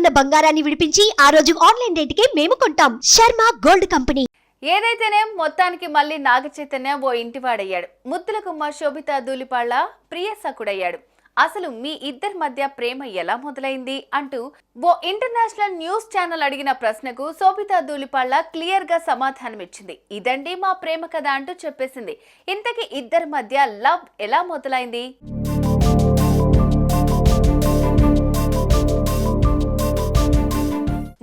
ఉన్న బంగారాన్ని విడిపించి ఆ రోజు ఆన్లైన్ రేటుకే మేము కొంటాం. Sharma gold company. ఏదైతేనే మొత్తానికి మళ్ళీ నాగచైతన్య ఓ ఇంటివాడయ్యాడు. ముద్దుల గుమ్మ శోభితా ధూళిపాళ్ల ప్రియసకుడయ్యాడు. అసలు మీ ఇద్దరి మధ్య ప్రేమ ఎలా మొదలైంది అంటూ ఓ ఇంటర్నేషనల్ న్యూస్ ఛానల్ అడిగిన ప్రశ్నకు శోభితా ధూళిపాళ్ల క్లియర్ గా సమాధానం ఇచ్చింది. ఇదండి మా ప్రేమ కథ అంటూ చెప్పేసింది. ఇంతకీ ఇద్దరి మధ్య లవ్ ఎలా మొదలైంది?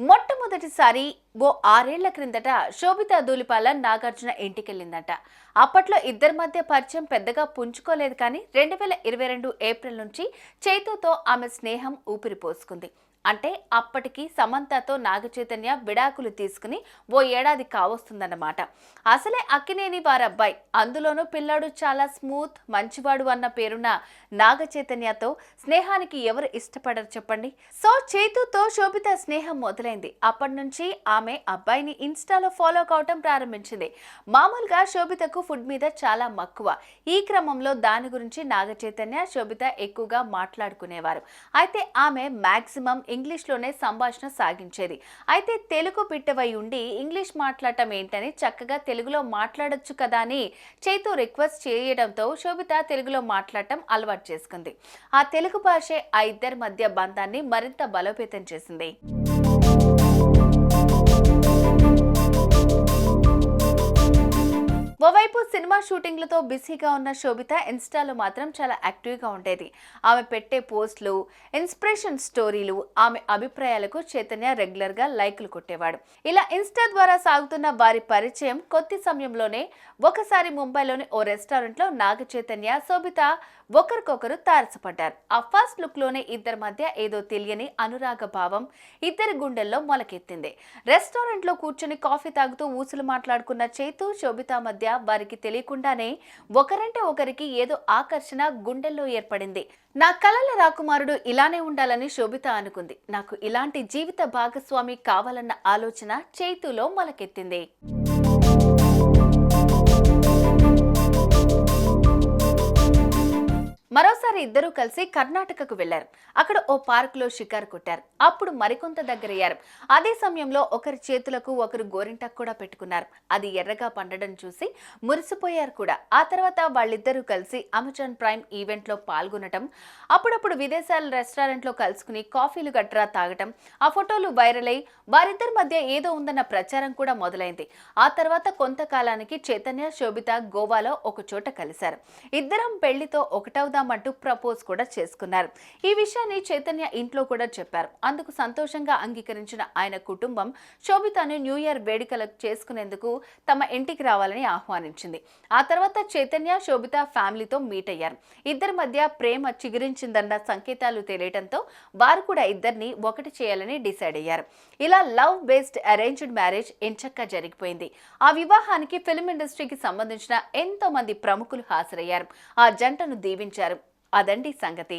మొట్టమొదటిసారి ఓ 6 ఏళ్ల క్రిందట శోభితా ధూళిపాళ్ల నాగార్జున ఇంటికెళ్ళిందట. అప్పట్లో ఇద్దరి మధ్య పరిచయం పెద్దగా పుంజుకోలేదు. కానీ 2022 ఏప్రిల్ నుంచి చైతూతో ఆమె స్నేహం ఊపిరి పోసుకుంది. అంటే అప్పటికి సమంతతో నాగచైతన్య విడాకులు తీసుకుని ఓ ఏడాది కావస్తుందన్నమాట. అసలే అక్కినేని వారబ్బాయి, అందులోనూ పిల్లాడు చాలా స్మూత్ మంచివాడు అన్న పేరున్న నాగచైతన్యతో స్నేహానికి ఎవరు ఇష్టపడరు చెప్పండి. సో చైతూతో శోభిత స్నేహం మొదలైంది. అప్పటి నుంచి ఆమె అబ్బాయిని ఇన్స్టాలో ఫాలో కావటం ప్రారంభించింది. మామూలుగా శోభితకు ఫుడ్ మీద చాలా మక్కువ. ఈ క్రమంలో దాని గురించి నాగచైతన్య శోభిత ఎక్కువగా మాట్లాడుకునేవారు. అయితే ఆమె మాక్సిమం ఇంగ్లీష్లోనే సంభాషణ సాగించేది. అయితే తెలుగు బిడ్డవై ఉండి ఇంగ్లీష్ మాట్లాడటం ఏంటని చక్కగా తెలుగులో మాట్లాడొచ్చు కదా అని చైతూ రిక్వెస్ట్ చేయడంతో శోభిత తెలుగులో మాట్లాడటం అలవాటు చేసుకుంది. ఆ తెలుగు భాషే ఆ ఇద్దరి మధ్య బంధాన్ని మరింత బలోపేతం చేసింది. ఓవైపు సినిమా షూటింగ్లతో బిజీగా ఉన్న శోభిత ఇన్స్టాలో మాత్రం చాలా యాక్టివ్గా ఉండేది. ఆమె పెట్టే పోస్టులు, ఇన్స్పిరేషన్ స్టోరీలు, ఆమె అభిప్రాయాలకు చైతన్య రెగ్యులర్గా లైకులు కొట్టేవాడు. ఇలా ఇన్స్టా ద్వారా సాగుతున్న వారి పరిచయం కొద్ది సమయంలోనే ఒకసారి ముంబైలోని ఓ రెస్టారెంట్లో నాగ చైతన్య, శోభిత ఒకరికొకరు తారసపడ్డారు. ఆ ఫస్ట్ లుక్ లోనే ఇద్దరి మధ్య ఏదో తెలియని అనురాగ భావం ఇద్దరి గుండెల్లో మొలకెత్తింది. రెస్టారెంట్ లో కూర్చొని కాఫీ తాగుతూ ఊసులు మాట్లాడుకున్న చైతూ, శోభిత మధ్య వారికి తెలియకుండానే ఒకరంటే ఒకరికి ఏదో ఆకర్షణ గుండెల్లో ఏర్పడింది. నా కలల రాకుమారుడు ఇలానే ఉండాలని శోభిత అనుకుంది. నాకు ఇలాంటి జీవిత భాగస్వామి కావాలన్న ఆలోచన చైతూలో మొలకెత్తింది. మరోసారి ఇద్దరూ కలిసి కర్ణాటకకు వెళ్లారు. అక్కడ ఓ పార్కులో షికారు కొట్టారు. అప్పుడు మరికొంత దగ్గరయ్యారు. అదే సమయంలో ఒకరి చేతులకు ఒకరు గోరింటాకు కూడా పెట్టుకున్నారు. అది ఎర్రగా పండడం చూసి మురిసిపోయారు కూడా. ఆ తర్వాత వాళ్ళిద్దరూ కలిసి అమెజాన్ ప్రైమ్ ఈవెంట్ లో పాల్గొనటం, అప్పుడప్పుడు విదేశాల రెస్టారెంట్ లో కలుసుకుని కాఫీలు గట్రా తాగటం, ఆ ఫోటోలు వైరల్ అయి వారిద్దరి మధ్య ఏదో ఉందన్న ప్రచారం కూడా మొదలైంది. ఆ తర్వాత కొంతకాలానికి చైతన్య, శోభిత గోవాలో ఒక చోట కలిశారు. ఇద్దరం పెళ్లితో ఒకటవుదామంటూ ప్రపోజ్ కూడా చేసుకున్నారు. ఈ విషయాన్ని చైతన్య ఇంట్లో కూడా చెప్పారు. అందుకు సంతోషంగా అంగీకరించిన ఆయన కుటుంబం శోభితను న్యూ ఇయర్ వేడుకలకు చేసుకునేందుకు తమ ఇంటికి రావాలని ఆహ్వానించింది. ఆ తర్వాత చైతన్య, శోభిత ఫ్యామిలీతో మీట్ అయ్యారు. ఇద్దరి మధ్య ప్రేమ చిగురించిందన్న సంకేతాలు తెలియడంతో వారు కూడా ఇద్దరిని ఒకటి చేయాలని డిసైడ్ అయ్యారు. ఇలా లవ్ బేస్డ్ అరేంజ్డ్ మ్యారేజ్ ఎంచక్కా జరిగిపోయింది. ఆ వివాహానికి ఫిల్మ్ ఇండస్ట్రీకి సంబంధించిన ఎంతో మంది ప్రముఖులు హాజరయ్యారు. ఆ జంటను దీవించారు. అదండి సంగతి.